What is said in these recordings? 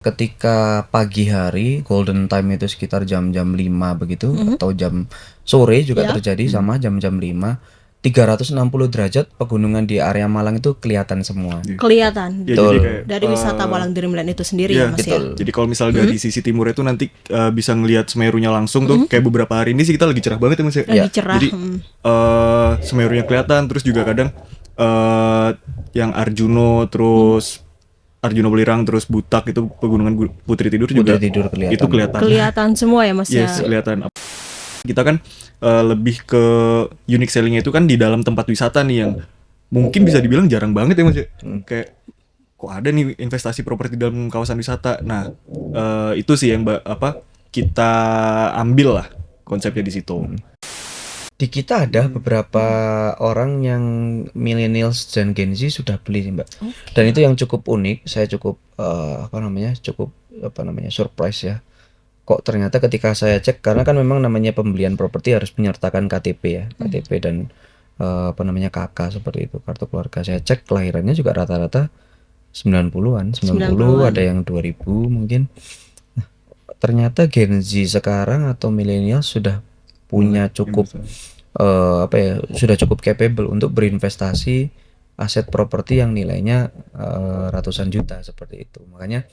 Ketika pagi hari, golden time itu sekitar jam-jam 5 begitu, atau jam sore juga Ya. terjadi sama jam-jam 5, 360 derajat pegunungan di area Malang itu kelihatan semua. Kelihatan Ya, jadi Betul. kayak dari wisata Malang Dreamland itu sendiri Iya, ya Mas betul. ya. Jadi kalau misal dari sisi timur itu nanti bisa ngelihat Semerunya langsung tuh. Kayak beberapa hari ini sih kita lagi cerah banget ya Mas ya. Lagi cerah. Jadi Semerunya kelihatan, terus juga kadang yang Arjuno, terus Arjuno Welirang, terus Butak itu pegunungan Putri Tidur juga. Putri Tidur kelihatan. Itu kelihatan. Kelihatan semua ya Mas Yes, ya. kelihatan. Kita kan lebih ke unique sellingnya itu kan di dalam tempat wisata nih yang mungkin bisa dibilang jarang banget ya Mas ya. Kayak kok ada nih investasi properti dalam kawasan wisata. Nah, itu sih yang kita ambil lah konsepnya di situ. Di kita ada beberapa orang yang millennials dan Gen Z sudah beli sih, Mbak. Dan itu yang cukup unik, saya cukup surprise ya. Kok ternyata ketika saya cek, karena kan memang namanya pembelian properti harus menyertakan KTP ya, KTP dan KK seperti itu, kartu keluarga. Saya cek kelahirannya juga rata-rata 90-an, 90, ada yang 2000 mungkin. Nah, ternyata Gen Z sekarang atau milenial sudah punya cukup sudah cukup capable untuk berinvestasi aset properti yang nilainya ratusan juta seperti itu. Makanya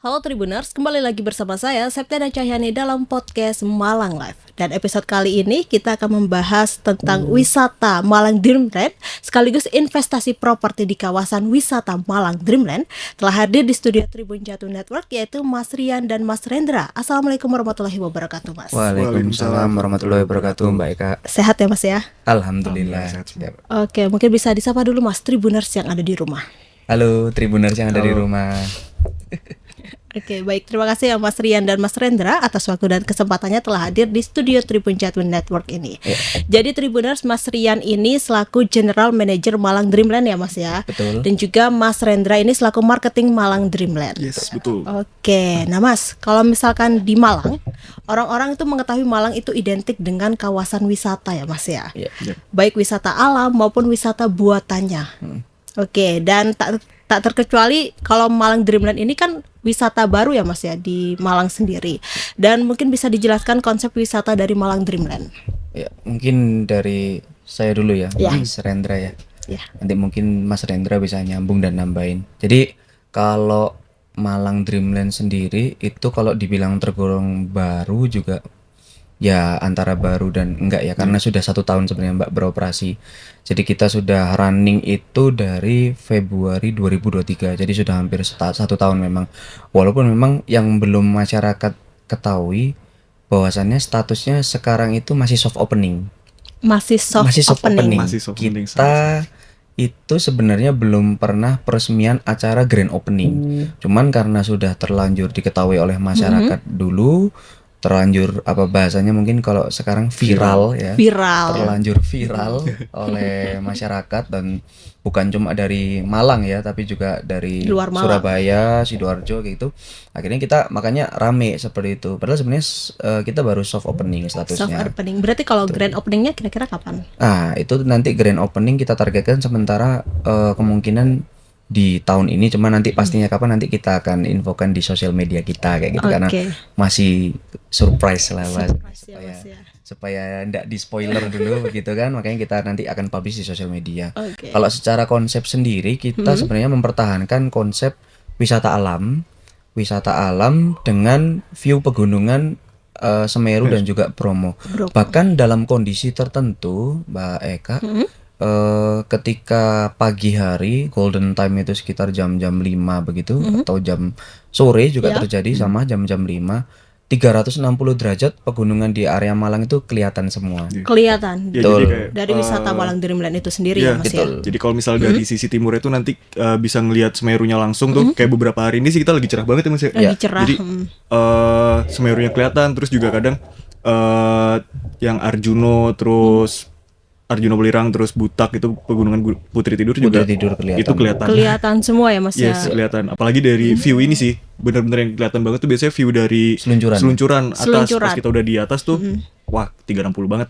Halo Tribuners, kembali lagi bersama saya Septiana Cahyani dalam podcast Malang Live. Dan episode kali ini kita akan membahas tentang wisata Malang Dreamland sekaligus investasi properti di kawasan wisata Malang Dreamland. Telah hadir di studio Tribun Jatuh Network yaitu Mas Rian dan Mas Rendra. Assalamualaikum warahmatullahi wabarakatuh Mas. Waalaikumsalam warahmatullahi wabarakatuh, Mbak Eka. Sehat ya Mas ya? Alhamdulillah. Siap. Oke, mungkin bisa disapa dulu Mas Tribuners yang ada di rumah. Halo Tribuners yang ada di rumah. Oke, baik. Terima kasih ya Mas Rian dan Mas Rendra atas waktu dan kesempatannya telah hadir di studio Tribun Jatuh Network ini. Jadi Tribuners, Mas Rian ini selaku General Manager Malang Dreamland ya Mas ya. Betul. Dan juga Mas Rendra ini selaku Marketing Malang Dreamland. Yes, betul. Oke, nah Mas, kalau misalkan di Malang, orang-orang itu mengetahui Malang itu identik dengan kawasan wisata ya Mas ya. Iya. Baik wisata alam maupun wisata buatannya. Oke, dan tak terkecuali kalau Malang Dreamland ini kan wisata baru ya Mas ya di Malang sendiri. Dan mungkin bisa dijelaskan konsep wisata dari Malang Dreamland. Ya, mungkin dari saya dulu ya, Ya. Mas Rendra ya. Ya. Nanti mungkin Mas Rendra bisa nyambung dan nambahin. Jadi kalau Malang Dreamland sendiri itu kalau dibilang tergolong baru juga ya antara baru dan enggak ya, karena sudah 1 tahun sebenarnya Mbak beroperasi. Jadi kita sudah running itu dari Februari 2023, jadi sudah hampir 1 tahun memang. Walaupun memang yang belum masyarakat ketahui bahwasannya statusnya sekarang itu masih soft opening. Masih soft opening. Masih soft opening. Kita itu sebenarnya belum pernah peresmian acara grand opening. Cuman karena sudah terlanjur diketahui oleh masyarakat dulu, terlanjur bahasanya mungkin kalau sekarang viral ya. Terlanjur viral oleh masyarakat, dan bukan cuma dari Malang ya, tapi juga dari Luar Malang. Surabaya, Sidoarjo gitu. Akhirnya kita makanya rame seperti itu. Padahal sebenarnya kita baru soft opening Soft statusnya. opening. Berarti kalau grand openingnya kira-kira kapan? Itu nanti grand opening kita targetkan sementara kemungkinan di tahun ini, cuma nanti pastinya kapan nanti kita akan infokan di sosial media kita kayak gitu. Karena masih surprise lah Mas. Surprise ya, Mas ya. Supaya enggak di spoiler dulu begitu kan, makanya kita nanti akan publish di sosial media. Oke. Kalau secara konsep sendiri kita sebenarnya mempertahankan konsep wisata alam dengan view pegunungan Semeru dan juga Bromo. Bahkan dalam kondisi tertentu Mbak Eka, ketika pagi hari, golden time itu sekitar jam-jam 5 begitu, atau jam sore juga terjadi sama jam-jam 5, 360 derajat pegunungan di area Malang itu kelihatan semua. Kelihatan Ya, jadi kayak dari wisata Malang Dreamland itu sendiri ya Mas ya. Jadi kalau misal dari sisi timur itu nanti bisa ngelihat Semerunya langsung tuh. Kayak beberapa hari ini sih kita lagi cerah banget ya Mas ya. Lagi cerah. Jadi Semerunya kelihatan, terus juga kadang yang Arjuno, terus Arjuna Welirang terus Butak itu pegunungan Putri Tidur juga Putri Tidur kelihatan. itu kelihatan. Kelihatan semua ya Mas ya. Yes, kelihatan. Apalagi dari view ini sih, bener-bener yang kelihatan banget tuh biasanya view dari Seluncuran. atas. Seluncuran. Pas kita udah di atas tuh, wah 360 banget.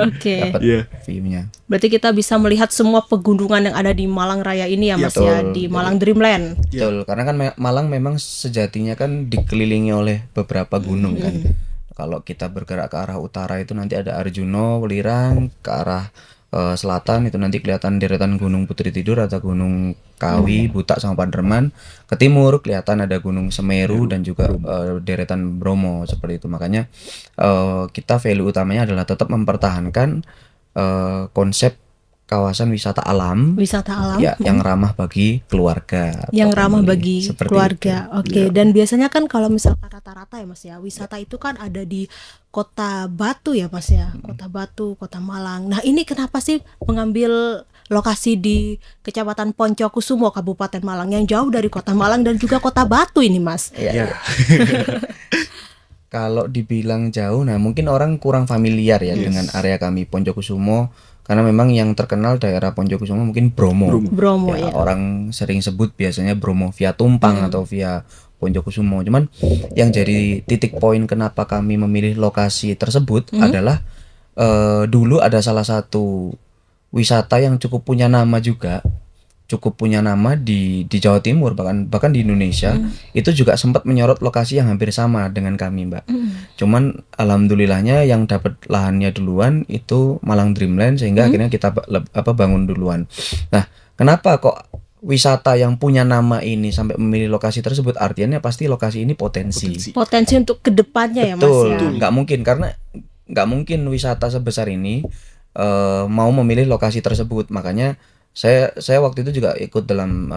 Oke. Dapat Iya. view-nya. Berarti kita bisa melihat semua pegunungan yang ada di Malang Raya ini ya Iya, Mas ya, betul, di Malang Dreamland. Betul, karena kan Malang memang sejatinya kan dikelilingi oleh beberapa gunung kan. Kalau kita bergerak ke arah utara itu nanti ada Arjuna, Welirang, ke arah selatan itu nanti kelihatan deretan Gunung Putri Tidur atau Gunung Kawi, Butak sama Paderman. Ke timur kelihatan ada Gunung Semeru dan juga deretan Bromo seperti itu. Makanya kita value utamanya adalah tetap mempertahankan konsep kawasan wisata alam Wisata alam. ya yang ramah bagi keluarga Yang atau ramah family, bagi seperti keluarga. itu. Oke, dan biasanya kan kalau misalkan rata-rata ya Mas ya, wisata itu kan ada di Kota Batu ya Mas ya. Kota Batu, Kota Malang. Nah, ini kenapa sih mengambil lokasi di Kecamatan Poncokusumo, Kabupaten Malang yang jauh dari Kota Malang dan juga Kota Batu ini Mas? Iya. Kalau dibilang jauh, nah mungkin orang kurang familiar ya dengan area kami Poncokusumo, karena memang yang terkenal daerah Poncokusumo mungkin Bromo. Bromo Ya, ya. orang sering sebut biasanya Bromo via Tumpang atau via Poncokusumo. Cuman yang jadi titik poin kenapa kami memilih lokasi tersebut adalah dulu ada salah satu wisata yang cukup punya nama juga, cukup punya nama di Jawa Timur bahkan di Indonesia. Itu juga sempat menyorot lokasi yang hampir sama dengan kami, Mbak. Cuman alhamdulillahnya yang dapat lahannya duluan itu Malang Dreamland, sehingga akhirnya kita bangun duluan. Nah, kenapa kok wisata yang punya nama ini sampai memilih lokasi tersebut? Artinya pasti lokasi ini potensi. Potensi untuk kedepannya ya Mas Betul, ya. nggak mungkin, karena nggak mungkin wisata sebesar ini mau memilih lokasi tersebut. Makanya saya waktu itu juga ikut dalam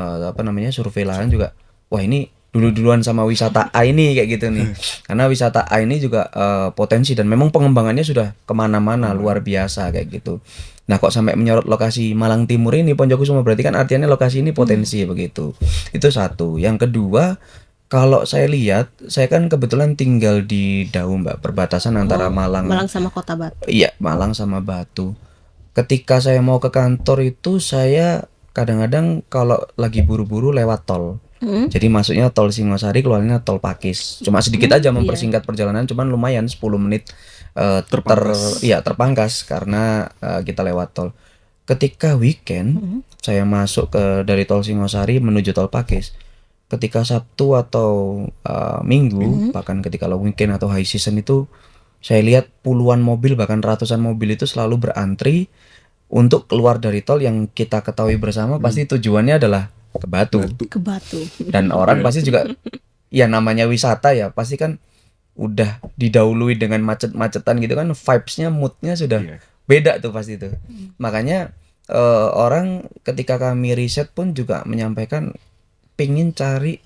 survei lahan juga. Wah, ini duluan sama wisata A ini kayak gitu nih. Karena wisata A ini juga potensi dan memang pengembangannya sudah kemana-mana luar biasa kayak gitu. Nah, kok sampai menyorot lokasi Malang Timur ini Poncokusumo, berarti kan artinya lokasi ini potensi begitu. Itu satu. Yang kedua, kalau saya lihat, saya kan kebetulan tinggal di Daum, Mbak, perbatasan antara Malang sama Kota Batu. Iya, Malang sama Batu. Ketika saya mau ke kantor itu saya kadang-kadang kalau lagi buru-buru lewat tol. Jadi masuknya tol Singosari, keluarnya tol Pakis. Cuma sedikit aja mempersingkat perjalanan, cuman lumayan 10 menit terpangkas karena kita lewat tol. Ketika weekend saya masuk dari tol Singosari menuju tol Pakis. Ketika Sabtu atau Minggu, bahkan ketika weekend atau high season itu saya lihat puluhan mobil bahkan ratusan mobil itu selalu berantri untuk keluar dari tol yang kita ketahui bersama pasti tujuannya adalah ke Batu. Ke Batu. Dan orang pasti juga ya namanya wisata ya, pasti kan udah didahului dengan macet-macetan gitu kan, vibes-nya, mood-nya sudah beda tuh pasti tuh. Makanya orang ketika kami riset pun juga menyampaikan pingin cari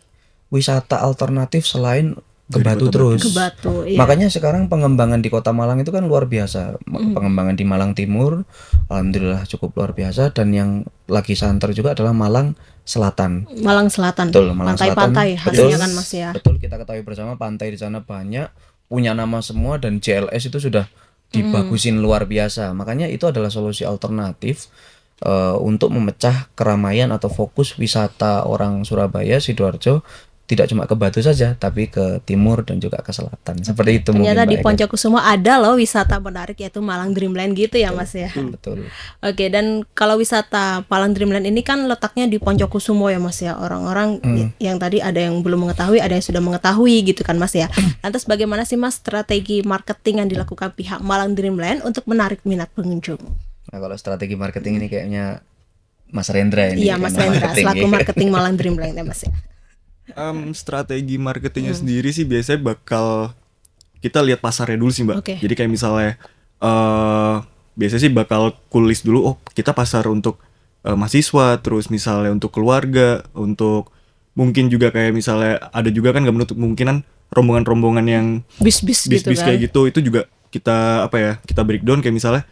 wisata alternatif selain ke Batu terus. Ke Batu, iya. Makanya sekarang pengembangan di Kota Malang itu kan luar biasa. Pengembangan di Malang Timur alhamdulillah cukup luar biasa, dan yang lagi santer juga adalah Malang Selatan. Malang Selatan. Betul, Malang Pantai-pantai Selatan. hasilnya Betul. kan Mas ya. Betul, kita ketahui bersama pantai di sana banyak, punya nama semua, dan JLS itu sudah dibagusin luar biasa. Makanya itu adalah solusi alternatif untuk memecah keramaian atau fokus wisata orang Surabaya, Sidoarjo tidak cuma ke Batu saja, tapi ke timur dan juga ke selatan. Seperti itu. Ternyata mungkin di Mbak Eka. Poncokusumo ada loh wisata menarik, yaitu Malang Dreamland gitu ya Mas ya. Betul. Oke, dan kalau wisata Malang Dreamland ini kan letaknya di Poncokusumo ya Mas ya. Orang-orang yang tadi ada yang belum mengetahui, ada yang sudah mengetahui gitu kan Mas ya. Lantas bagaimana sih Mas strategi marketing yang dilakukan pihak Malang Dreamland untuk menarik minat pengunjung? Nah, kalau strategi marketing ini kayaknya Mas Rendra ini. Iya kan, Mas Rendra marketing, selaku ya. marketing Malang Dreamland ya Mas ya. Strategi marketingnya sendiri sih biasanya bakal kita lihat pasarnya dulu sih Mbak. Oke. Jadi kayak misalnya biasanya sih bakal kulis dulu, oh kita pasar untuk mahasiswa, terus misalnya untuk keluarga, untuk mungkin juga kayak misalnya ada juga kan nggak menutup kemungkinan rombongan-rombongan yang Bis-bis gitu bis-bis kan. kayak gitu, itu juga kita kita breakdown kayak misalnya,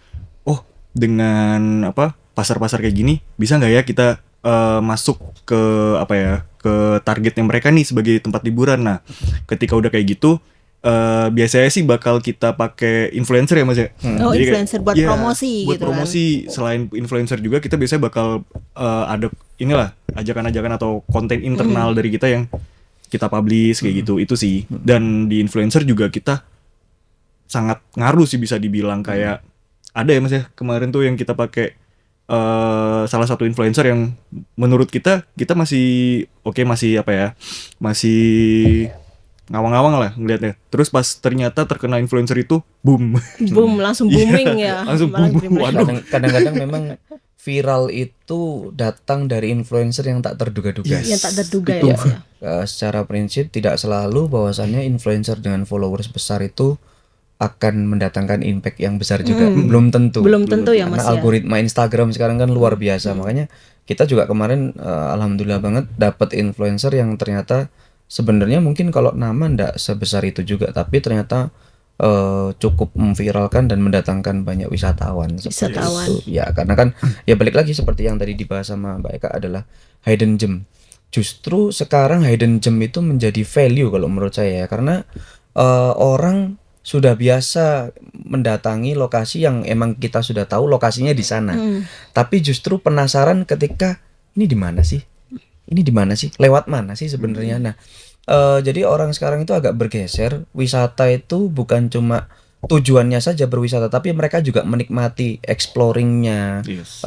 oh dengan pasar-pasar kayak gini bisa nggak ya kita masuk ke ke targetnya mereka nih sebagai tempat liburan. Nah ketika udah kayak gitu biasanya sih bakal kita pakai influencer ya Mas ya. Oh, Jadi influencer buat iya, promosi buat gitu promosi. Selain influencer juga kita biasanya bakal ada inilah ajakan-ajakan atau konten internal dari kita yang kita publish kayak gitu. Itu sih. Dan di influencer juga kita sangat ngaruh sih bisa dibilang, kayak ada ya Mas ya kemarin tuh yang kita pakai salah satu influencer yang menurut kita masih oke, masih apa ya, masih ngawang-ngawang lah ngelihatnya. Terus pas ternyata terkena influencer itu boom. Boom, langsung booming ya. Langsung Malang boom. Dreamland. Waduh. Kadang-kadang memang viral itu datang dari influencer yang tak terduga-duga. Yang tak terduga ya, Ya, Mas ya. secara prinsip tidak selalu bahwasannya influencer dengan followers besar itu akan mendatangkan impact yang besar juga. Belum tentu. Belum tentu ya, Karena Mas ya. algoritma Instagram sekarang kan luar biasa. Makanya kita juga kemarin alhamdulillah banget dapat influencer yang ternyata sebenarnya mungkin kalau nama ndak sebesar itu juga, tapi ternyata cukup memviralkan dan mendatangkan banyak wisatawan seperti Wisatawan. itu. Ya, karena kan ya balik lagi seperti yang tadi dibahas sama Mbak Eka adalah hidden gem. Justru sekarang hidden gem itu menjadi value kalau menurut saya ya, karena orang sudah biasa mendatangi lokasi yang emang kita sudah tahu lokasinya di sana. Tapi justru penasaran ketika ini di mana sih? Ini di mana sih? Lewat mana sih sebenarnya? Nah, jadi orang sekarang itu agak bergeser. Wisata itu bukan cuma tujuannya saja berwisata, tapi mereka juga menikmati exploringnya, Yes.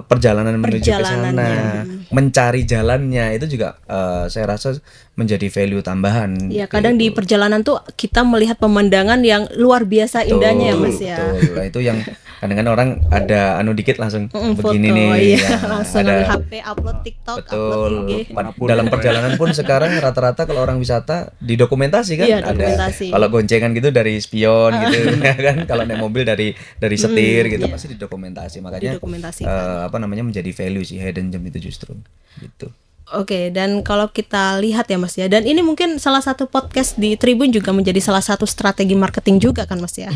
perjalanan menuju ke sana, Perjalanannya. mencari jalannya itu juga saya rasa menjadi value tambahan. Ya, kadang di perjalanan tuh kita melihat pemandangan yang luar biasa indahnya ya, Mas ya. Betul. Nah, itu yang kadang-kadang orang ada dikit langsung begini Foto, nih. iya. Ya, Langsung ada ambil HP, upload TikTok, betul. upload IG. Dalam perjalanan pun sekarang rata-rata kalau orang wisata didokumentasi kan, Iya, ada dokumentasi. kalau goncengan gitu dari spion gitu ya kan, kalau naik mobil dari setir gitu iya. pasti didokumentasi. Makanya Didokumentasikan. apa namanya menjadi value sih hidden gem itu justru gitu. Oke, dan kalau kita lihat ya Mas ya, dan ini mungkin salah satu podcast di Tribun juga menjadi salah satu strategi marketing juga kan Mas ya.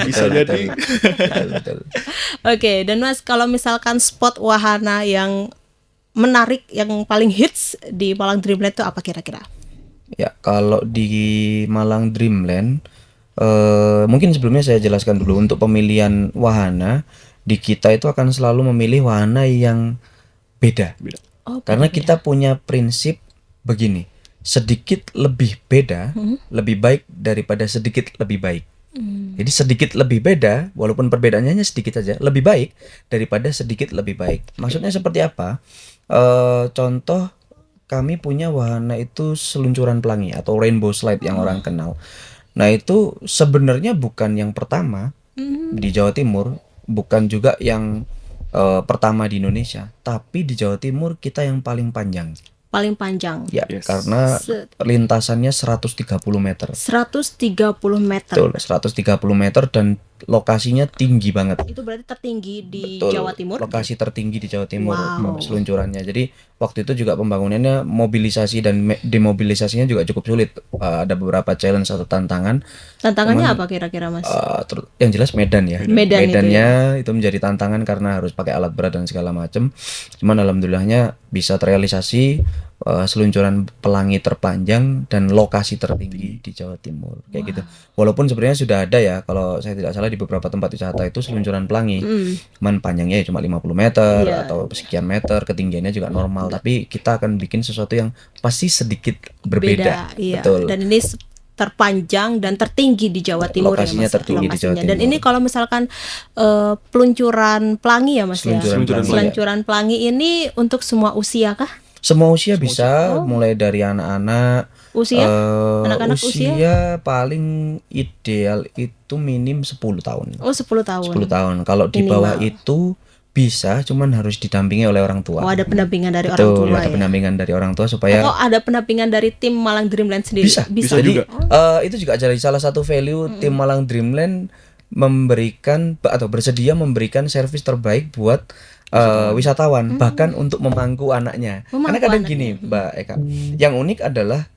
Bisa jadi. Betul. Oke, dan Mas kalau misalkan spot wahana yang menarik, yang paling hits di Malang Dreamland itu apa kira-kira? Ya, kalau di Malang Dreamland, mungkin sebelumnya saya jelaskan dulu untuk pemilihan wahana di kita itu akan selalu memilih wahana yang beda. Oh, Karena kita punya prinsip begini, sedikit lebih beda lebih baik daripada sedikit lebih baik. Jadi sedikit lebih beda, walaupun perbedaannya hanya sedikit saja, lebih baik daripada sedikit lebih baik. Maksudnya seperti apa? Contoh, kami punya wahana itu seluncuran pelangi atau rainbow slide yang orang kenal. Nah, itu sebenarnya bukan yang pertama di Jawa Timur, bukan juga yang pertama di Indonesia, tapi di Jawa Timur kita yang paling panjang. Paling panjang. Ya, Yes. karena lintasannya 130 meter. 130 meter. Betul, 130 meter dan lokasinya tinggi banget. Itu berarti tertinggi di Betul, Jawa Timur. lokasi tertinggi di Jawa Timur Wow. seluncurannya. Jadi waktu itu juga pembangunannya, mobilisasi dan demobilisasinya juga cukup sulit. Ada beberapa challenge atau tantangan. Tantangannya apa kira-kira Mas? Yang jelas Medan ya. Medan itu Medannya itu menjadi tantangan karena harus pakai alat berat dan segala macam. Cuman alhamdulillahnya bisa terrealisasi, seluncuran pelangi terpanjang dan lokasi tertinggi di Jawa Timur kayak gitu. Walaupun sebenarnya sudah ada ya, kalau saya tidak salah di beberapa tempat wisata itu seluncuran pelangi. Cuman panjangnya ya cuma 50 meter Iya. atau sekian meter, ketinggiannya juga normal, tapi kita akan bikin sesuatu yang pasti sedikit berbeda. Iya. Betul. Dan ini terpanjang dan tertinggi di Jawa Timur Lokasinya ya Mas. tertinggi di Jawa Dan Timur. ini kalau misalkan peluncuran pelangi ya Mas ya. Seluncuran pelangi. Seluncuran pelangi ini untuk semua usia kah? Semua usia bisa, mulai dari anak-anak. Usia? Anak-anak usia paling ideal itu minim 10 tahun. Oh, 10 tahun. 10 tahun. Kalau di bawah itu bisa, cuman harus didampingi oleh orang tua. Oh, ada pendampingan dari orang Betul, tua ada ya. pendampingan dari orang tua supaya Atau ada pendampingan dari tim Malang Dreamland sendiri? bisa. Jadi itu juga jadi salah satu value tim Malang Dreamland, memberikan atau bersedia memberikan servis terbaik buat wisatawan, bahkan untuk memangku anaknya. Karena kadang gini Mbak Eka, yang unik adalah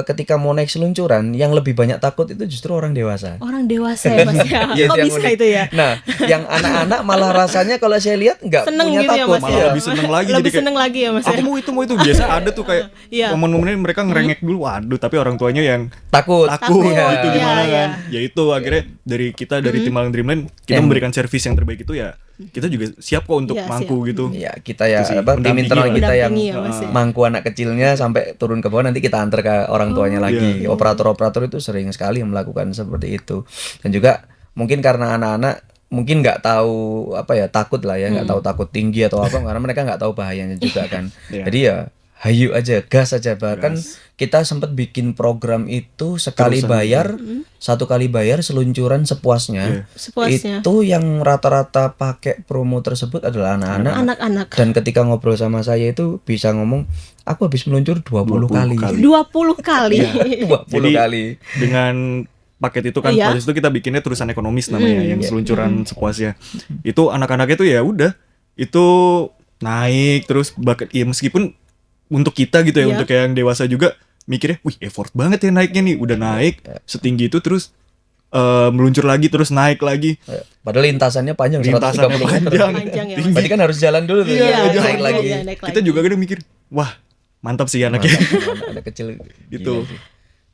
ketika mau naik seluncuran yang lebih banyak takut itu justru orang dewasa. Orang dewasa ya Mas ya. Iya, Kok yang bisa unik. itu ya? Nah, yang anak-anak malah rasanya kalau saya lihat nggak Seneng punya gitu ya takut. Mas Malah ya. lebih seneng lagi, Lebih jadi kayak, seneng lagi ya Mas ya. Aku mau itu biasa ada tuh kayak Iya. momen-momennya mereka ngerengek dulu, waduh, tapi orang tuanya yang Takut. takut Takut, itu iya, gimana iya. kan? Ya itu akhirnya dari kita dari tim Malang Dreamland kita Yang- memberikan servis yang terbaik itu ya kita juga siap kok untuk Iya, mangku gitu. Ya, kita ya Itu sih, apa tim mendampingi internal lah. kita yang Mendampingi ya, Mas, ya. mangku anak kecilnya sampai turun ke bawah, nanti kita antar ke orang tuanya lagi. Iya. Operator-operator itu sering sekali melakukan seperti itu. Dan juga mungkin karena anak-anak mungkin nggak tahu apa ya, takut lah ya, nggak tahu takut tinggi atau apa, karena mereka nggak tahu bahayanya juga kan. Iya. Jadi ya hayu aja, gas aja. Bahkan kita sempat bikin program itu sekali Terusan bayar, satu kali bayar seluncuran sepuasnya. Sepuasnya. Itu yang rata-rata pakai promo tersebut adalah anak-anak. Anak-anak. Dan ketika ngobrol sama saya itu bisa ngomong, aku habis meluncur 20 kali. 20 kali. 20 Jadi, kali. Dengan paket itu kan Iya. pada itu kita bikinnya terusan ekonomis namanya yang seluncuran sepuasnya. Itu anak-anak itu ya udah itu naik terus ya meskipun untuk kita gitu ya Iya. untuk yang dewasa juga mikirnya, wih effort banget ya naiknya nih, udah naik setinggi itu terus meluncur lagi terus naik lagi. Padahal lintasannya panjang, Lintasannya 130 meter. panjang. Panjang ya, tinggi. Berarti kan harus jalan dulu tuh, Iya, ya, jalan naik dulu. lagi. Iya, naik Kita lagi. juga kadang mikir, wah mantap sih anaknya. Anak kecil Gitu. gila sih.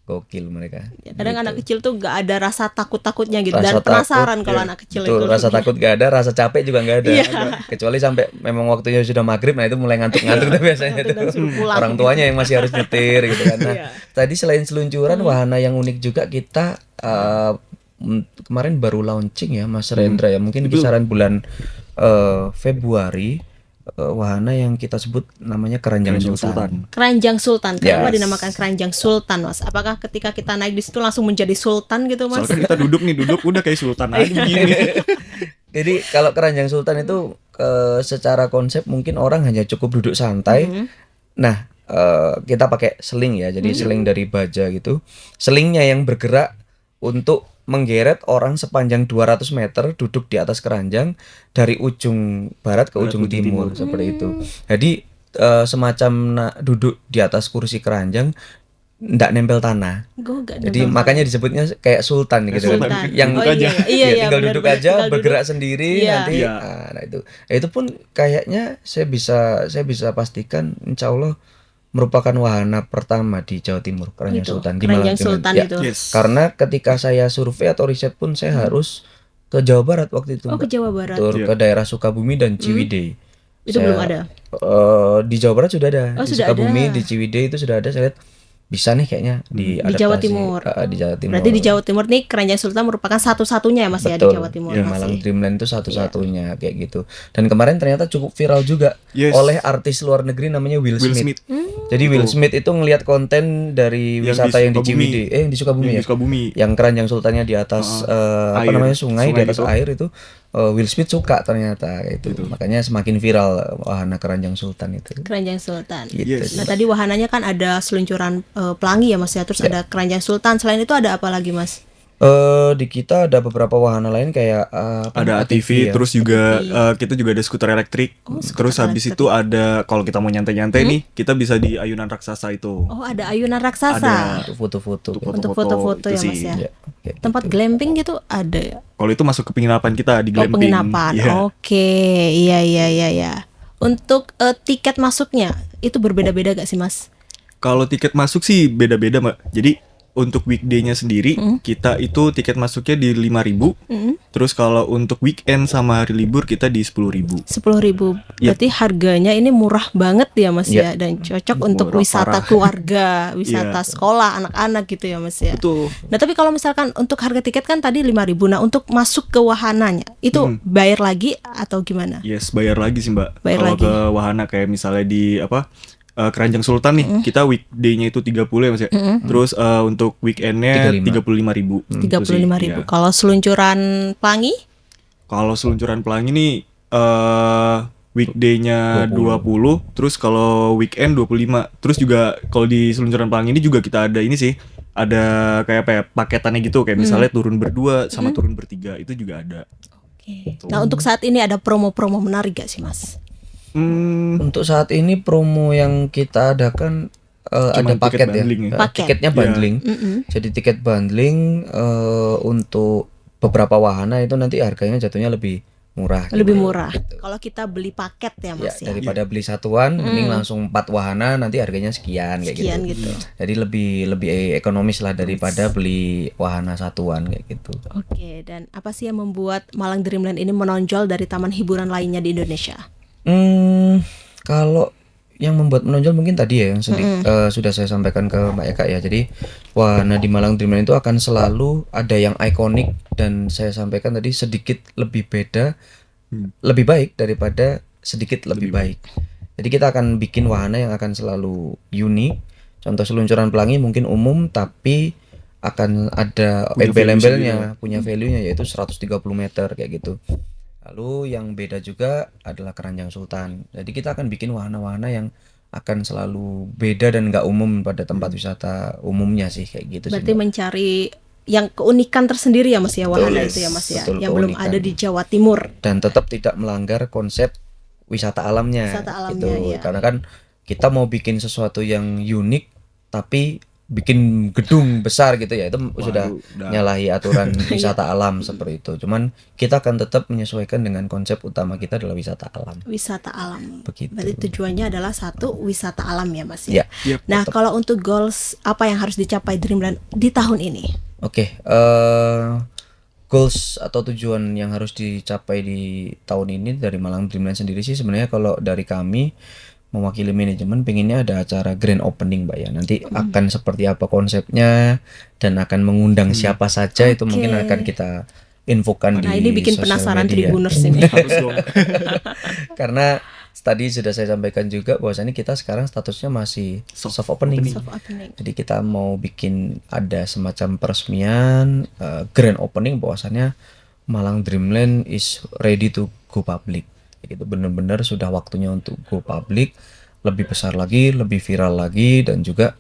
Gokil mereka. Ya, kadang anak kecil tuh gak ada rasa takut-takutnya gitu Rasa dan penasaran takut, kalau iya. anak kecil Betul, itu. rasa takut gak ada, rasa capek juga gak ada. Iya. Kecuali sampai memang waktunya sudah maghrib, nah itu mulai ngantuk-ngantuk tuh biasanya Ngantuk dan tuh. suruh pulang. Orang tuanya yang masih harus nyetir gitu kan. Nah, Iya. tadi selain seluncuran, wahana yang unik juga kita kemarin baru launching ya Mas Rendra ya, mungkin kisaran bulan Februari, wahana yang kita sebut namanya Keranjang Sultan. Keranjang Sultan. Kenapa Yes. dinamakan Keranjang Sultan, Mas? Apakah ketika kita naik di situ langsung menjadi sultan gitu, Mas? Soalnya kan kita duduk udah kayak sultan aja begini. Jadi kalau Keranjang Sultan itu secara konsep mungkin orang hanya cukup duduk santai. Nah, kita pakai seling ya. Jadi seling dari baja gitu. Selingnya yang bergerak untuk menggeret orang sepanjang 200 meter duduk di atas keranjang dari ujung barat ke ujung timur seperti itu. Jadi semacam duduk di atas kursi keranjang ndak nempel tanah. Gue gak Jadi makanya disebutnya kayak sultan gitu Sultan. kan. Sultan. Yang Oh, aja. iya, ya, tinggal benar, duduk benar. aja, Tinggal bergerak duduk. sendiri Iya. nanti. Iya. Nah itu. Ya, itu pun kayaknya saya bisa pastikan insya Allah merupakan wahana pertama di Jawa Timur, Keranjang Itu, Sultan di Keranjang Malang. Sultan Ya, itu. Yes. karena ketika saya survei atau riset pun saya harus ke Jawa Barat waktu itu. Oh, ke Mbak. Jawa Barat. Betul, Iya. ke daerah Sukabumi dan Ciwidey. Itu belum ada. Di Jawa Barat sudah ada. Oh, Di sudah Sukabumi, ada. di Ciwidey itu sudah ada. Saya lihat bisa nih kayaknya Di diadaptasi. Jawa Timur. Di Jawa Timur. Berarti di Jawa Timur nih Keranjang Sultan merupakan satu-satunya ya, Mas ya di Betul. Jawa Timur. Di Mas, Malang ya. Dreamland itu satu-satunya kayak gitu. Dan kemarin ternyata cukup viral juga Yes. oleh artis luar negeri namanya Will Smith. Jadi Will Smith itu ngelihat konten dari Yang wisata di yang di Sukabumi. Ciwidey, yang di Sukabumi Yang ya. di Sukabumi. Yang Keranjang Sultannya di atas apa Air. namanya sungai di Sungai atas gitu. air itu Will Smith suka ternyata kayak itu. Makanya semakin viral wahana Keranjang Sultan itu. Keranjang Sultan. Gitu. Yes. Nah, tadi wahananya kan ada seluncuran pelangi ya, Mas ya. Terus ada Keranjang Sultan. Selain itu ada apa lagi, Mas? Di kita ada beberapa wahana lain kayak Ada ATV, ya. terus juga kita juga ada skuter elektrik. Terus habis itu ada kalau kita mau nyantai-nyantai nih, kita bisa di ayunan raksasa itu. Oh, ada ayunan raksasa. Untuk foto-foto. Untuk foto-foto itu ya, Mas sih. ya. Ya, kayak Tempat glamping gitu ada ya? Kalau itu masuk ke penginapan kita di Oh, glamping. penginapan. Iya. Oke, iya. Untuk tiket masuknya itu berbeda-beda gak sih, Mas? Kalau tiket masuk sih beda-beda, Mbak. Jadi untuk weekday-nya sendiri kita itu tiket masuknya di 5.000. Terus kalau untuk weekend sama hari libur kita di 10.000. 10.000. Berarti harganya ini murah banget ya, Mas Iya. ya, dan cocok untuk Murah wisata parah. keluarga, wisata sekolah anak-anak gitu ya, Mas ya. Betul. Nah, tapi kalau misalkan untuk harga tiket kan tadi 5.000. Nah, untuk masuk ke wahananya itu bayar lagi atau gimana? Yes, bayar lagi sih, Mbak. Bayar Kalau lagi. ke wahana kayak misalnya di Keranjang Sultan nih, kita weekday-nya itu 30 ya, Mas ya. Terus untuk weekend-nya 35.000. 35.000. Iya. Kalau seluncuran pelangi? Kalau seluncuran pelangi nih weekday-nya 20, terus kalau weekend 25. Terus juga kalau di seluncuran pelangi ini juga kita ada ini sih, ada kayak apa ya, paketannya gitu, kayak misalnya turun berdua sama turun bertiga, itu juga ada. Oke. Nah, untuk saat ini ada promo-promo menarik gak sih, Mas? Untuk saat ini promo yang kita adakan Cuman ada tiket paket ya. bundling ya? Paket. Tiketnya Iya. bundling. Jadi tiket bundling untuk beberapa wahana itu nanti harganya jatuhnya lebih murah Lebih gitu. murah. Kalau kita beli paket ya Ya, Mas ya. daripada beli satuan, mending langsung 4 wahana nanti harganya sekian kayak Sekian gitu. gitu. Jadi lebih ekonomis lah daripada beli wahana satuan kayak gitu. Oke, dan apa sih yang membuat Malang Dreamland ini menonjol dari taman hiburan lainnya di Indonesia? Kalau yang membuat menonjol mungkin tadi ya yang sudah saya sampaikan ke Mbak Eka ya. Jadi wahana di Malang Dreamland itu akan selalu ada yang ikonik dan saya sampaikan tadi sedikit lebih beda, lebih baik daripada sedikit lebih baik. Jadi kita akan bikin wahana yang akan selalu unik. Contoh seluncuran pelangi mungkin umum tapi akan ada Punya value embel-embelnya, sendiri. punya value-nya yaitu 130 meter kayak gitu. Lalu yang beda juga adalah Keranjang Sultan. Jadi kita akan bikin wahana-wahana yang akan selalu beda dan nggak umum pada tempat wisata umumnya sih kayak gitu sih, Berarti Mbak. mencari yang keunikan tersendiri ya Mas ya, wahana Yes, itu ya Mas ya, betul, yang belum keunikan. ada di Jawa Timur. Dan tetap tidak melanggar konsep wisata alamnya Wisata alamnya, gitu. iya. Karena kan kita mau bikin sesuatu yang unik tapi bikin gedung besar gitu ya, itu sudah udah. nyalahi aturan wisata alam seperti itu. Cuman kita akan tetap menyesuaikan dengan konsep utama kita adalah wisata alam. Wisata alam. Begitu. Berarti tujuannya adalah satu wisata alam ya Mas ya. Ya. Yep. Nah, kalau untuk goals apa yang harus dicapai Dreamland di tahun ini? Oke, goals atau tujuan yang harus dicapai di tahun ini dari Malang Dreamland sendiri sih sebenarnya kalau dari kami mewakili manajemen pengennya ada acara grand opening Mbak ya. Nanti akan seperti apa konsepnya dan akan mengundang siapa saja itu mungkin Oke. akan kita infokan Nah, di ini bikin sosial penasaran media. Tribuners ini. Harus dong. Karena tadi sudah saya sampaikan juga bahwasannya kita sekarang statusnya masih soft opening. Soft opening. Jadi kita mau bikin ada semacam peresmian grand opening bahwasannya Malang Dreamland is ready to go public. Gitu benar-benar sudah waktunya untuk go public, lebih besar lagi, lebih viral lagi dan juga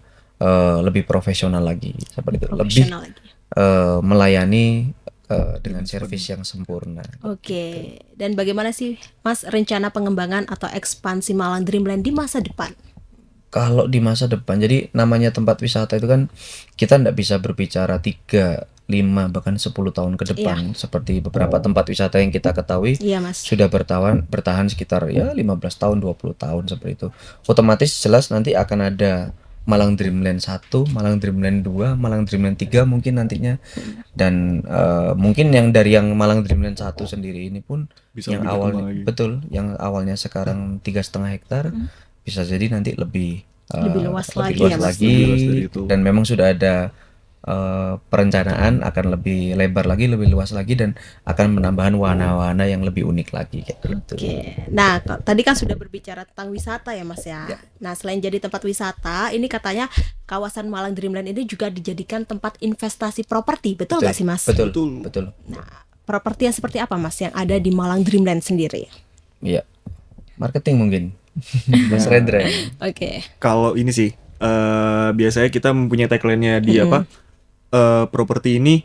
lebih profesional lagi seperti itu. Lebih Profesional lagi. melayani dengan servis yang sempurna. Oke, dan bagaimana sih Mas rencana pengembangan atau ekspansi Malang Dreamland di masa depan? Kalau di masa depan, jadi namanya tempat wisata itu kan kita nggak bisa berbicara 3, 5 bahkan 10 tahun ke depan seperti beberapa tempat wisata yang kita ketahui Iya Mas. sudah bertahan sekitar ya 15 tahun 20 tahun seperti itu. Otomatis jelas nanti akan ada Malang Dreamland 1, Malang Dreamland 2, Malang Dreamland 3 mungkin nantinya. Dan mungkin yang dari yang Malang Dreamland 1 sendiri ini pun Bisa yang lebih berkembang awalnya lagi. betul, yang awalnya sekarang 3,5 hektar bisa jadi nanti lebih Lebih luas lagi luas ya, Mas? lagi. Lebih luas dari itu. Dan memang sudah ada perencanaan akan lebih lebar lagi, lebih luas lagi dan akan menambahkan wahana-wahana yang lebih unik lagi kayak gitu. Oke. Nah, tadi kan sudah berbicara tentang wisata ya Mas ya. Nah, selain jadi tempat wisata, ini katanya kawasan Malang Dreamland ini juga dijadikan tempat investasi properti, betul nggak sih Mas? Betul, Betul. betul. Nah, properti yang seperti apa Mas yang ada di Malang Dreamland sendiri? Iya. Marketing mungkin. Mas Rendra. Oke. Kalau ini sih biasanya kita mempunyai tagline-nya di apa? Properti ini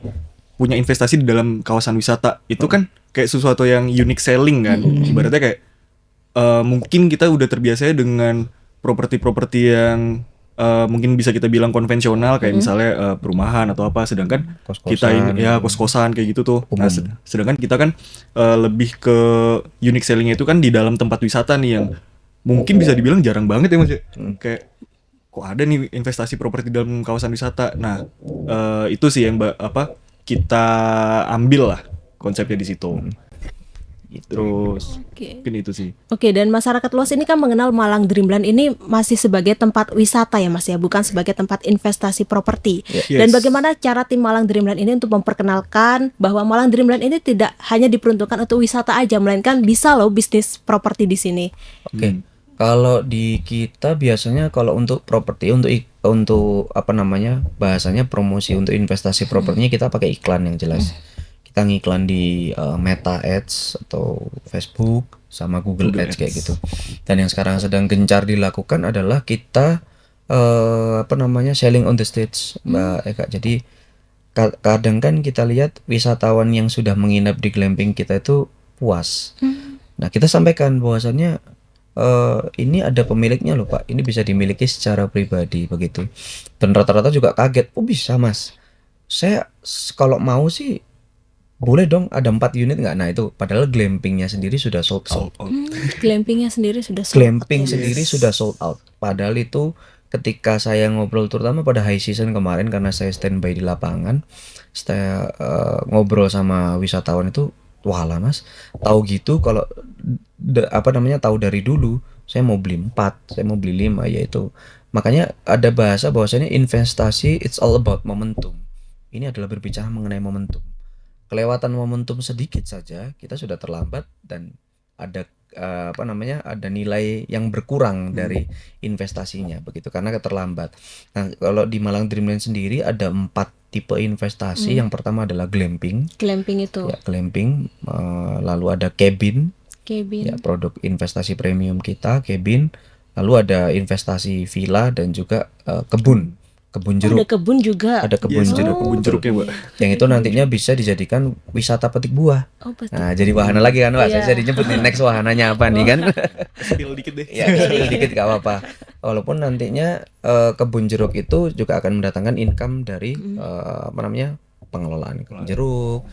punya investasi di dalam kawasan wisata. Itu kan kayak sesuatu yang unique selling kan. Ibaratnya kayak mungkin kita udah terbiasa dengan properti-properti yang mungkin bisa kita bilang konvensional kayak misalnya perumahan atau apa, sedangkan Kos-kosan. kita ini ya kos-kosan kayak gitu tuh. Nah, sedangkan kita kan lebih ke unique sellingnya itu kan di dalam tempat wisata nih yang mungkin bisa dibilang jarang banget ya Mas ya. Kayak kok ada nih investasi properti dalam kawasan wisata. Nah, itu sih yang kita ambil lah konsepnya di situ. Terus Oke. mungkin itu sih. Oke, dan masyarakat luas ini kan mengenal Malang Dreamland ini masih sebagai tempat wisata ya Mas ya, bukan sebagai tempat investasi properti. Dan Yes. bagaimana cara tim Malang Dreamland ini untuk memperkenalkan bahwa Malang Dreamland ini tidak hanya diperuntukkan untuk wisata aja, melainkan bisa loh bisnis properti di sini. Oke. Kalau di kita biasanya kalau untuk properti untuk apa namanya bahasanya promosi untuk investasi propertinya kita pakai iklan yang jelas. Kita ngiklan di Meta Ads atau Facebook sama Google Ads kayak gitu. Dan yang sekarang sedang gencar dilakukan adalah kita apa namanya selling on the stage, Mbak Eka. Jadi kadang kan kita lihat wisatawan yang sudah menginap di glamping kita itu puas. Nah, kita sampaikan bahwasannya ini ada pemiliknya loh Pak, ini bisa dimiliki secara pribadi begitu. Dan rata-rata juga kaget, oh bisa Mas, saya kalau mau sih boleh dong ada 4 unit nggak? Nah itu padahal glampingnya sendiri sudah sold out. Sold out. Glampingnya sendiri sudah sold out Glamping ya, Mas? sendiri sudah sold out. Padahal itu ketika saya ngobrol terutama pada high season kemarin karena saya standby di lapangan, saya ngobrol sama wisatawan itu, walah Mas, tahu gitu kalau tahu dari dulu saya mau beli 4, saya mau beli 5 yaitu. Makanya ada bahasa bahwasanya investasi it's all about momentum. Ini adalah berbicara mengenai momentum. Kelewatan momentum sedikit saja kita sudah terlambat dan ada ada nilai yang berkurang dari investasinya begitu karena terlambat. Nah, kalau di Malang Dreamland sendiri ada 4 tipe investasi. Yang pertama adalah glamping. Glamping itu Ya, glamping. Lalu ada cabin. cabin. Ya, produk investasi premium kita, cabin. Lalu ada investasi villa dan juga kebun Ada jeruk. kebun juga. Ada kebun Yes, ada jeruk. kebun jeruknya, Mbak. Yang itu nantinya bisa dijadikan wisata petik buah. Oh, pasti. Nah, jadi wahana lagi kan, Pak. Iya. Saya nyebut nih next wahananya apa nih kan? Spill dikit deh. Ya, spill dikit gak apa-apa. Walaupun nantinya kebun jeruk itu juga akan mendatangkan income dari pengelolaan kebun jeruk,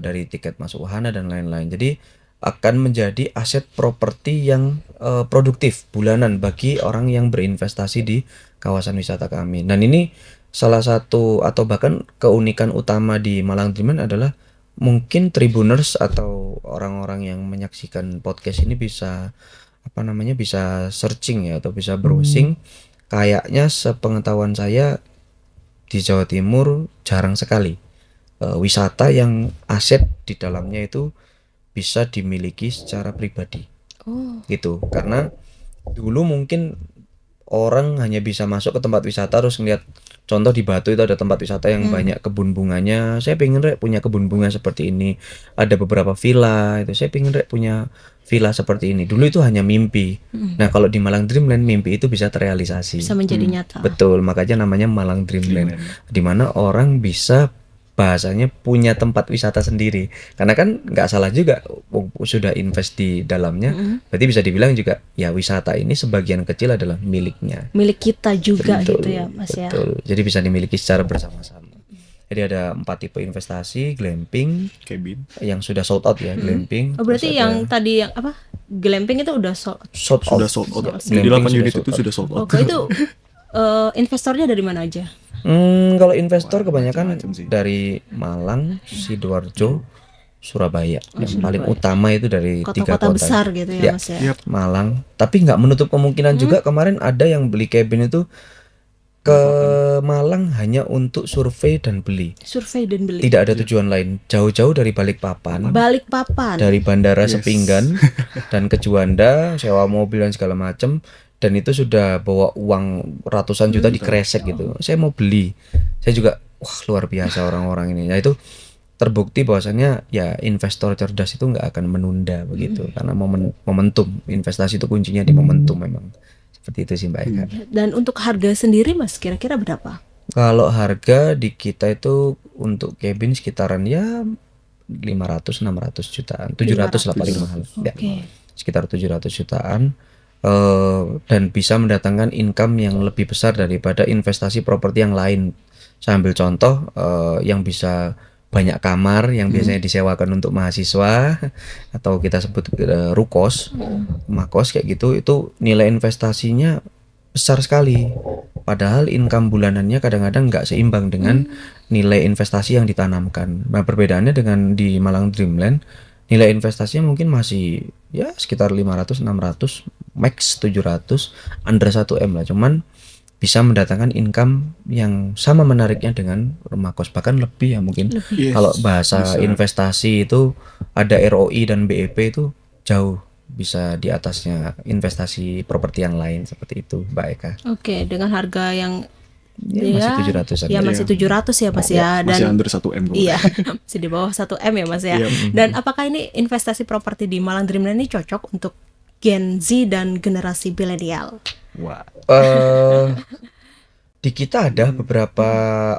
dari tiket masuk wahana dan lain-lain. Jadi akan menjadi aset properti yang produktif bulanan bagi orang yang berinvestasi di kawasan wisata kami. Dan ini salah satu atau bahkan keunikan utama di Malang Dreamland adalah mungkin Tribuners atau orang-orang yang menyaksikan podcast ini bisa bisa searching ya atau bisa browsing. Kayaknya sepengetahuan saya di Jawa Timur jarang sekali wisata yang aset di dalamnya itu bisa dimiliki secara pribadi Oh, gitu. Karena dulu mungkin orang hanya bisa masuk ke tempat wisata terus ngeliat contoh di Batu itu ada tempat wisata yang banyak kebun bunganya. Saya pengen Rek punya kebun bunga seperti ini. Ada beberapa villa itu. Saya pengen Rek punya villa seperti ini. Dulu itu hanya mimpi. Nah, kalau di Malang Dreamland mimpi itu bisa terrealisasi. bisa menjadi nyata. Betul, makanya namanya Malang Dreamland. Di mana orang bisa bahasanya punya tempat wisata sendiri. Karena kan nggak salah juga sudah invest di dalamnya. Berarti bisa dibilang juga ya wisata ini sebagian kecil adalah miliknya. Milik kita juga Betul, gitu ya, Mas ya. betul. Jadi bisa dimiliki secara bersama-sama. Jadi ada 4 tipe investasi, glamping Cabin. yang sudah sold out ya, glamping. Oh, berarti Terus yang ada tadi yang apa? Glamping itu udah sold. sold out. Sudah sold out. Ya, Jadi glamping 8 unit sold itu out. sudah sold out. Oke, itu investornya dari mana aja? Kalau investor kebanyakan macam-macam sih. dari Malang, Sidoarjo, Surabaya. Yang paling utama itu dari 3 Kota-kota kota. besar gitu ya, Ya. Mas ya. Yap. Malang. Tapi nggak menutup kemungkinan juga kemarin ada yang beli cabin itu ke Malang hanya untuk survei dan beli. Survei dan beli. Tidak ada tujuan lain. Jauh-jauh dari Balikpapan, Balikpapan. dari Bandara Sepinggan dan ke Juanda, sewa mobil dan segala macam. Dan itu sudah bawa uang ratusan juta dikresek gitu. Saya mau beli. Saya juga wah luar biasa orang-orang ini. Nah itu terbukti bahwasannya ya investor cerdas itu nggak akan menunda begitu karena momentum investasi itu kuncinya di momentum memang seperti itu sih Mbak Eka. Dan untuk harga sendiri, Mas, kira-kira berapa? Kalau harga di kita itu untuk cabin sekitaran ya 500-600 jutaan, 700 lah paling mahal. Ya, Oke. sekitar 700 jutaan. Dan bisa mendatangkan income yang lebih besar daripada investasi properti yang lain. Saya ambil contoh yang bisa banyak kamar yang biasanya disewakan untuk mahasiswa atau kita sebut rukos, makos kayak gitu, itu nilai investasinya besar sekali. Padahal income bulanannya kadang-kadang nggak seimbang dengan nilai investasi yang ditanamkan. Nah, perbedaannya dengan di Malang Dreamland, nilai investasinya mungkin masih ya sekitar 500-600, max 700, under 1M lah. Cuman bisa mendatangkan income yang sama menariknya dengan rumah kos, bahkan lebih ya mungkin. Yes, Kalau bahasa bisa. investasi itu ada ROI dan BEP itu jauh bisa di atasnya investasi properti yang lain seperti itu, Mbak Eka. Oke, dengan harga yang Ya, masih 700-an. ya masih 700 ya, Mas ya. Masih Dan under 1M kok. iya, masih di bawah 1M ya, Mas ya. Iya. Dan apakah ini investasi properti di Malang Dreamland ini cocok untuk Gen Z dan generasi milenial? Wah. Di kita ada beberapa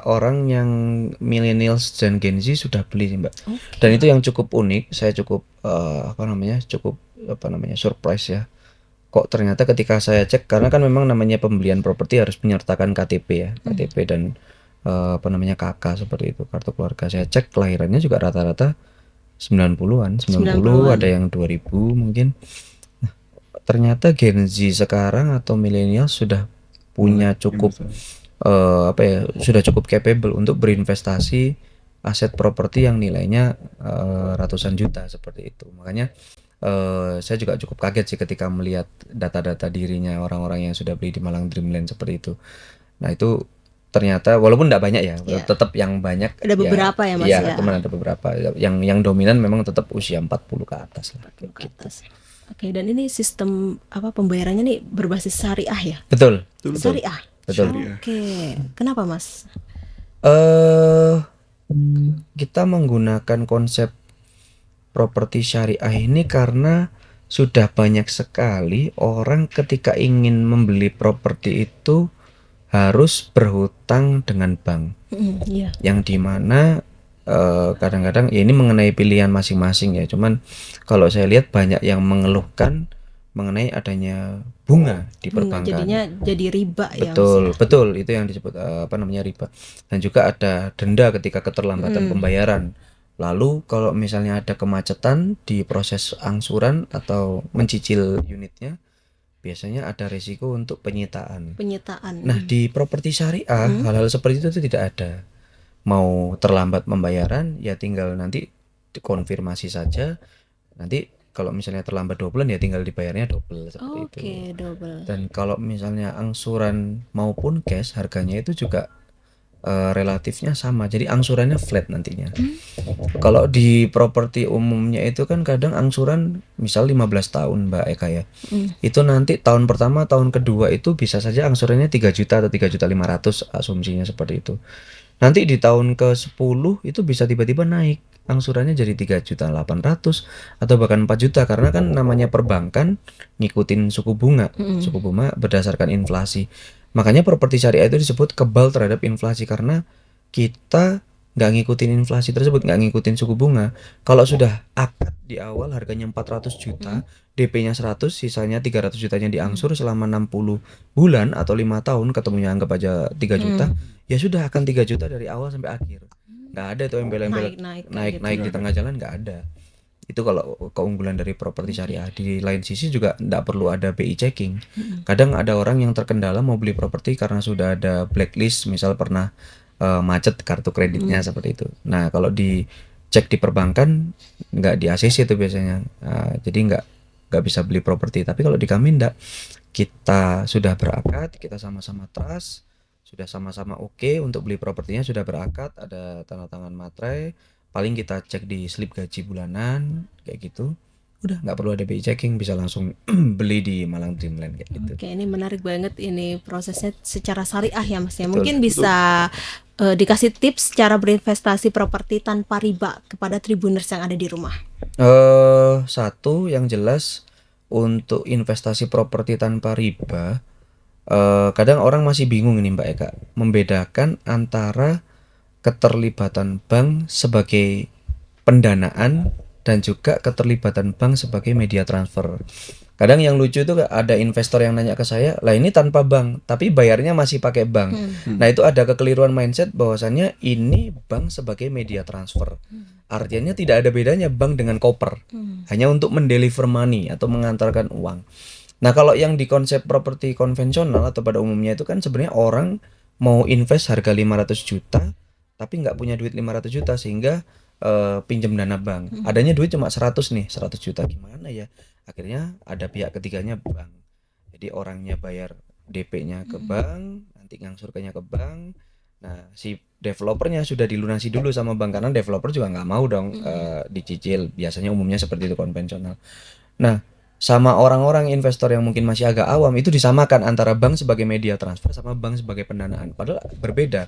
orang yang millennials dan Gen Z sudah beli sih, Mbak. Dan itu yang cukup unik, saya cukup surprise ya. kok ternyata ketika saya cek, karena kan memang namanya pembelian properti harus menyertakan KTP ya, KTP dan apa namanya KK seperti itu, kartu keluarga. Saya cek kelahirannya juga rata-rata 90-an, 90, 90-an. ada yang 2000 mungkin. Ternyata Gen Z sekarang atau milenial sudah punya cukup apa ya, sudah cukup capable untuk berinvestasi aset properti yang nilainya ratusan juta seperti itu. Makanya saya juga cukup kaget sih ketika melihat data-data dirinya orang-orang yang sudah beli di Malang Dreamland seperti itu. Nah itu ternyata walaupun tidak banyak ya, Iya. tetap yang banyak Ada beberapa ya, Mas, iya, ya? teman ada beberapa. Yang dominan memang tetap usia 40 ke atas lah. Ke atas. Oke, dan ini sistem apa pembayarannya nih berbasis syariah ya? Betul. Syariah. Betul. Oke, kenapa, Mas? eh kita menggunakan konsep properti syariah ini karena sudah banyak sekali orang ketika ingin membeli properti itu harus berhutang dengan bank, Iya. yang dimana kadang-kadang ya ini mengenai pilihan masing-masing ya. Cuman kalau saya lihat banyak yang mengeluhkan mengenai adanya bunga di Bunga, perbankan. jadinya jadi riba ya, Mas, Betul, ya? betul, itu yang disebut apa namanya riba. Dan juga ada denda ketika keterlambatan pembayaran. Lalu kalau misalnya ada kemacetan di proses angsuran atau mencicil unitnya, biasanya ada risiko untuk penyitaan. Penyitaan. Nah, di properti syariah hal-hal seperti itu tidak ada. Mau terlambat pembayaran ya tinggal nanti dikonfirmasi saja. Nanti kalau misalnya terlambat 2 bulan ya tinggal dibayarnya double seperti itu. Oke, double. Dan kalau misalnya angsuran maupun cash harganya itu juga relatifnya sama. Jadi angsurannya flat nantinya. Kalau di properti umumnya itu kan kadang angsuran misal 15 tahun Mbak Eka ya. Itu nanti tahun pertama, tahun kedua itu bisa saja angsurannya 3 juta atau 3.500.000 asumsinya seperti itu. Nanti di tahun ke-10 itu bisa tiba-tiba naik angsurannya jadi 3.800.000 atau bahkan 4 juta karena kan namanya perbankan ngikutin suku bunga berdasarkan inflasi. Makanya properti syariah itu disebut kebal terhadap inflasi karena kita nggak ngikutin inflasi tersebut, nggak ngikutin suku bunga. Kalau sudah akad di awal harganya 400 juta, DP-nya 100, sisanya 300 jutanya diangsur selama 60 bulan atau 5 tahun, ketemunya anggap aja 3 juta, ya sudah akan 3 juta dari awal sampai akhir. Nggak ada tuh embel-embel naik di tengah jalan, nggak ada. Itu kalau keunggulan dari properti syariah. Di lain sisi juga nggak perlu ada BI checking. Kadang ada orang yang terkendala mau beli properti karena sudah ada blacklist, misal pernah macet kartu kreditnya seperti itu. Nah kalau dicek di perbankan nggak di ACC itu biasanya. Jadi nggak bisa beli properti. Tapi kalau di kami nggak, kita sudah berakad, kita sama-sama trust, sudah sama-sama oke untuk beli propertinya, sudah berakad, ada tanda tangan materai, paling kita cek di slip gaji bulanan kayak gitu, udah nggak perlu ada BI checking, bisa langsung beli di Malang Dreamland kayak gitu. Oke, ini menarik banget ini prosesnya secara syariah ya, Mas ya. Mungkin bisa dikasih tips cara berinvestasi properti tanpa riba kepada Tribuners yang ada di rumah. Satu yang jelas untuk investasi properti tanpa riba, kadang orang masih bingung ini Mbak Eka, membedakan antara keterlibatan bank sebagai pendanaan dan juga keterlibatan bank sebagai media transfer. Kadang yang lucu itu ada investor yang nanya ke saya, lah ini tanpa bank, tapi bayarnya masih pakai bank. Nah itu ada kekeliruan mindset bahwasannya ini bank sebagai media transfer. Artinya tidak ada bedanya bank dengan koper, hanya untuk mendeliver money atau mengantarkan uang. Nah kalau yang di konsep properti konvensional atau pada umumnya itu kan sebenarnya orang mau invest harga 500 juta, tapi nggak punya duit 500 juta sehingga pinjam dana bank. Adanya duit cuma 100 nih, 100 juta gimana ya? Akhirnya ada pihak ketiganya bank. Jadi orangnya bayar DP-nya ke bank, nanti ngangsurkannya ke bank. Nah, si developernya sudah dilunasi dulu sama bank karena developer juga nggak mau dong dicicil. Biasanya umumnya seperti itu konvensional. Nah, sama orang-orang investor yang mungkin masih agak awam itu disamakan antara bank sebagai media transfer sama bank sebagai pendanaan. Padahal berbeda.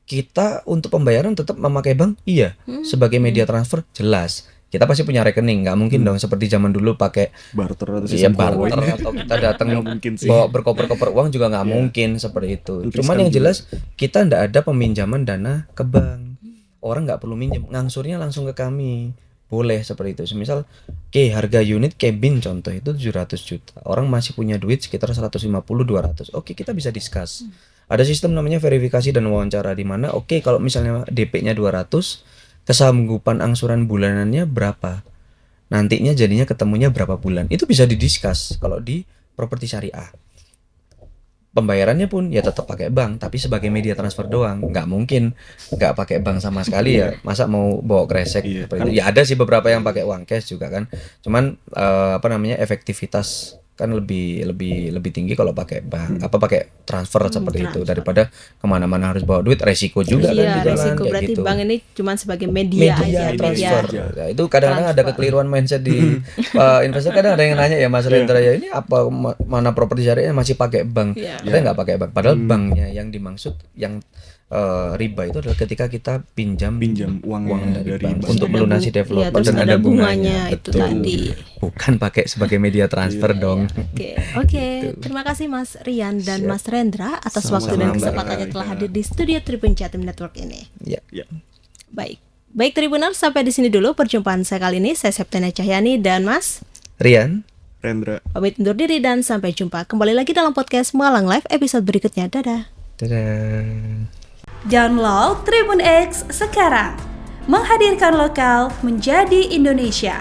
Kita untuk pembayaran tetap memakai bank, iya. Sebagai media transfer, jelas. Kita pasti punya rekening, nggak mungkin dong seperti zaman dulu pakai barter atau iya sistem barter koin. atau kita datang Nggak mungkin sih. bawa berkoper-koper uang juga nggak mungkin seperti itu. Itu Cuman riskan yang juga. jelas kita nggak ada peminjaman dana ke bank. Orang nggak perlu minjem, ngangsurnya langsung ke kami. boleh seperti itu. Semisal, oke, harga unit cabin contoh itu 700 juta. Orang masih punya duit sekitar 150-200. Oke, kita bisa discuss. Ada sistem namanya verifikasi dan wawancara di mana oke kalau misalnya DP-nya 200, kesanggupan angsuran bulanannya berapa? Nantinya jadinya ketemunya berapa bulan? Itu bisa didiskus kalau di properti syariah. Pembayarannya pun ya tetap pakai bank, tapi sebagai media transfer doang. Nggak mungkin nggak pakai bank sama sekali ya. Masa mau bawa kresek Iya, seperti kan. itu? Ya ada sih beberapa yang pakai uang cash juga kan. Cuman efektivitas kan lebih tinggi kalau pakai bank, pakai transfer seperti itu transfer. daripada kemana-mana harus bawa duit, resiko juga kan Iya, di jalan resiko kayak berarti gitu. bank ini cuma sebagai media, Media aja, transfer. media. Ya, itu kadang-kadang ada transfer. kekeliruan mindset di investor. Kadang ada yang nanya ya Mas Rendra ya ini apa mana properti syariah masih pakai bank? Iya. Kita nggak pakai bank. Padahal banknya yang dimaksud yang riba itu adalah ketika kita pinjam uang dari dari bank bank. untuk Ada melunasi iya, development terus dan ada ada bunganya itu Betul. tadi. Bukan pakai sebagai media transfer dong. Oke. Terima kasih Mas Rian dan Siap. Mas Rendra atas Sama-sama, waktu dan Mbak kesempatannya Rika. telah hadir di studio Tribun Jatim Network ini. Ya. Ya. Baik Tribuners, sampai di sini dulu perjumpaan saya kali ini. Saya Septiana Cahyani dan Mas Rian. Rendra. pamit undur diri dan sampai jumpa kembali lagi dalam podcast Malang Live episode berikutnya. Dadah. Dadah. Download Tribun X sekarang. Menghadirkan lokal menjadi Indonesia.